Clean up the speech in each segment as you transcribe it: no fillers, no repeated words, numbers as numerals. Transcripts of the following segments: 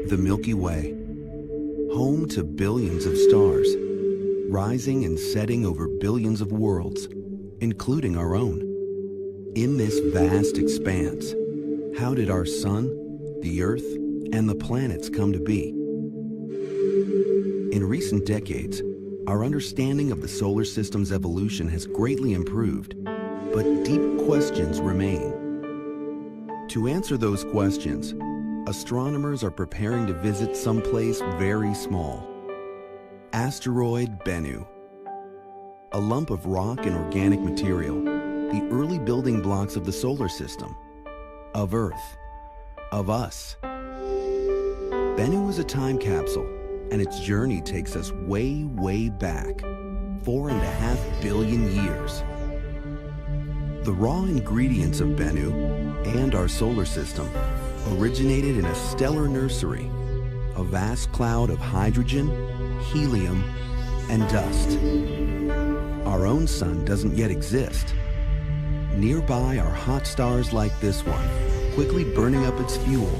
The Milky Way, home to billions of stars, rising and setting over billions of worlds, including our own. In this vast expanse, how did our sun, the Earth, and the planets come to be? In recent decades, our understanding of the solar system's evolution has greatly improved, but deep questions remain. To answer those questions, astronomers are preparing to visit someplace very small. Asteroid Bennu. A lump of rock and organic material, the early building blocks of the solar system, of Earth, of us. Bennu is a time capsule, and its journey takes us way, way back, 4.5 billion years. The raw ingredients of Bennu and our solar system originated in a stellar nursery, a vast cloud of hydrogen, helium, and dust. Our own sun doesn't yet exist. Nearby are hot stars like this one, quickly burning up its fuel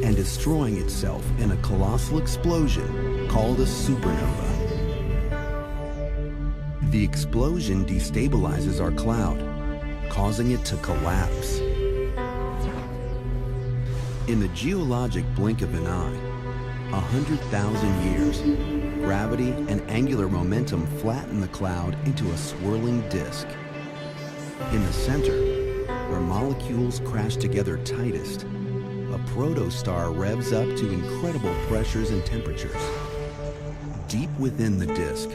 and destroying itself in a colossal explosion called a supernova. The explosion destabilizes our cloud, causing it to collapse. In the geologic blink of an eye, 100,000 years, gravity and angular momentum flatten the cloud into a swirling disk. In the center, where molecules crash together tightest, a protostar revs up to incredible pressures and temperatures. Deep within the disk,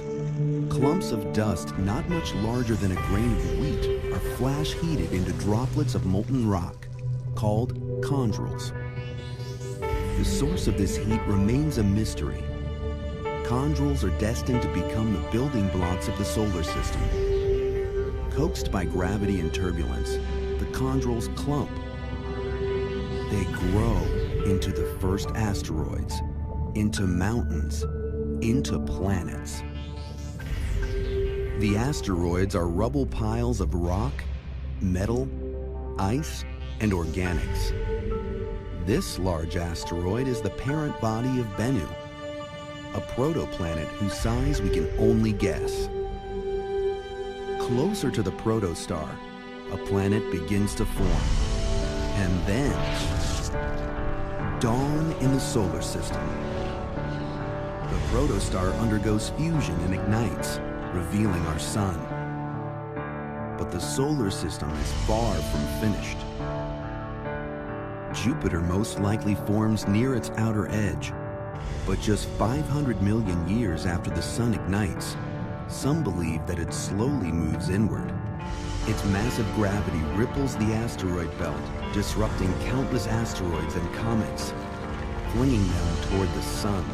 clumps of dust not much larger than a grain of wheat are flash heated into droplets of molten rock, called chondrules. The source of this heat remains a mystery. Chondrules are destined to become the building blocks of the solar system. Coaxed by gravity and turbulence, the chondrules clump. They grow into the first asteroids, into mountains, into planets. The asteroids are rubble piles of rock, metal, ice, and organics. This large asteroid is the parent body of Bennu, a protoplanet whose size we can only guess. Closer to the protostar, a planet begins to form. And then, dawn in the solar system. The protostar undergoes fusion and ignites, revealing our sun. But the solar system is far from finished. Jupiter most likely forms near its outer edge, but just 500 million years after the sun ignites, some believe that it slowly moves inward. Its massive gravity ripples the asteroid belt, disrupting countless asteroids and comets, flinging them toward the sun.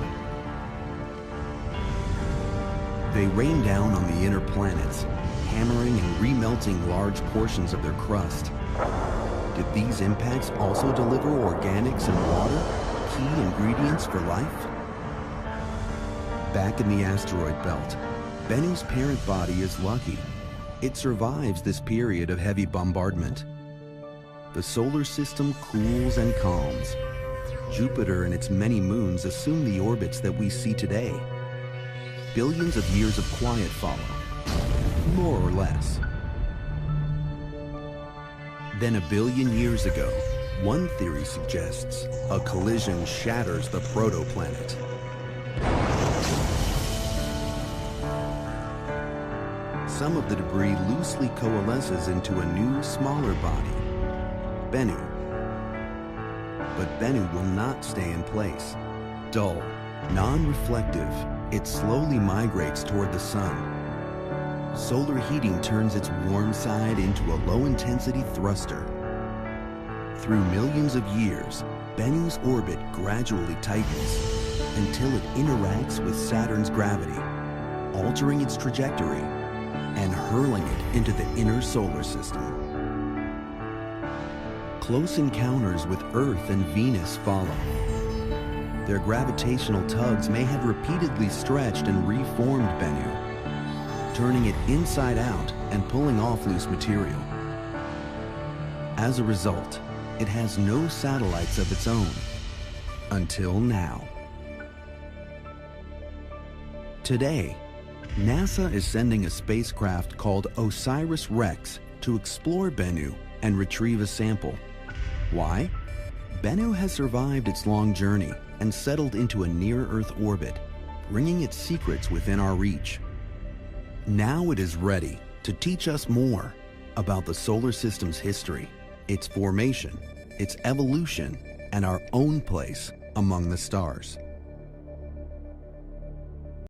They rain down on the inner planets, hammering and remelting large portions of their crust. Did these impacts also deliver organics and water, key ingredients for life? Back in the asteroid belt, Bennu's parent body is lucky. It survives this period of heavy bombardment. The solar system cools and calms. Jupiter and its many moons assume the orbits that we see today. Billions of years of quiet follow, more or less. Then 1 billion years ago, one theory suggests a collision shatters the protoplanet. Some of the debris loosely coalesces into a new, smaller body, Bennu. But Bennu will not stay in place. Dull, non-reflective, it slowly migrates toward the sun. Solar heating turns its warm side into a low-intensity thruster. Through millions of years, Bennu's orbit gradually tightens until it interacts with Saturn's gravity, altering its trajectory and hurling it into the inner solar system. Close encounters with Earth and Venus follow. Their gravitational tugs may have repeatedly stretched and reformed Bennu, turning it inside out and pulling off loose material. As a result, it has no satellites of its own. Until now. Today, NASA is sending a spacecraft called OSIRIS-REx to explore Bennu and retrieve a sample. Why? Bennu has survived its long journey and settled into a near-Earth orbit, bringing its secrets within our reach. Now it is ready to teach us more about the solar system's history, its formation, its evolution, and our own place among the stars.